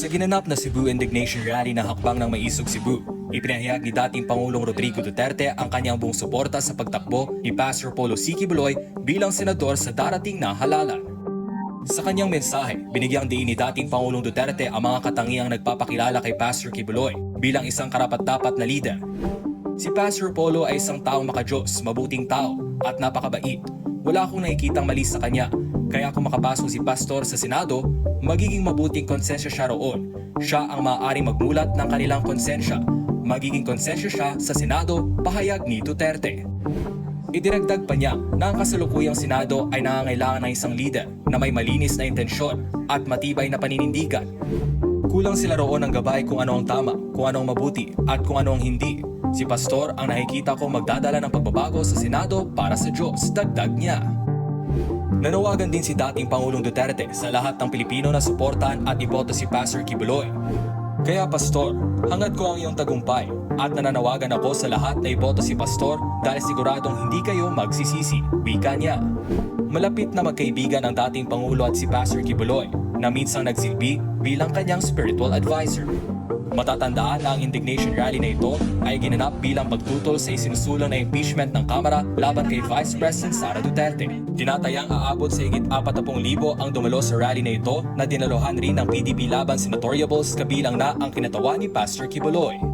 Sa ginanap na Cebu Indignation Rally ng Hakbang ng Maisog Cebu, ipinahayag ni dating Pangulong Rodrigo Duterte ang kanyang buong suporta sa pagtakbo ni Pastor Polo C. Quiboloy bilang senador sa darating na halalan. Sa kanyang mensahe, binigyang diin ni dating Pangulong Duterte ang mga katangiang nagpapakilala kay Pastor Quiboloy bilang isang karapat-dapat na leader. Si Pastor Polo ay isang taong makadiyos, mabuting tao at napakabait. Wala akong nakikitang mali sa kanya, kaya kung makapasok si Pastor sa Senado, magiging mabuting konsensya siya roon. Siya ang maaaring magmulat ng kanilang konsensya. Magiging konsensya siya sa Senado, pahayag ni Duterte. Idinagdag pa niya na ang kasalukuyang Senado ay nangangailangan ng isang leader na may malinis na intensyon at matibay na paninindigan. Kulang sila roon ng gabay kung ano ang tama, kung ano ang mabuti at kung ano ang hindi. Si Pastor ang nakikita ko magdadala ng pagbabago sa Senado para sa Diyos, dagdag niya. Nanawagan din si dating Pangulong Duterte sa lahat ng Pilipino na suportahan at iboto si Pastor Quiboloy. Kaya Pastor, hangad ko ang iyong tagumpay at nananawagan ako sa lahat na iboto si Pastor dahil siguradong hindi kayo magsisisi, wika niya. Malapit na magkaibigan ang dating Pangulo at si Pastor Quiboloy na minsang nagsilbi bilang kanyang spiritual advisor. Matatandaan na ang indignation rally na ito ay ginanap bilang pagtutol sa isinusulong na impeachment ng Kamara laban kay Vice President Sara Duterte. Tinatayang aabot sa higit 40,000 ang dumalo sa rally na ito na dinaluhan rin ng PDP laban senatoriables kabilang na ang kinatawan ni Pastor Quiboloy.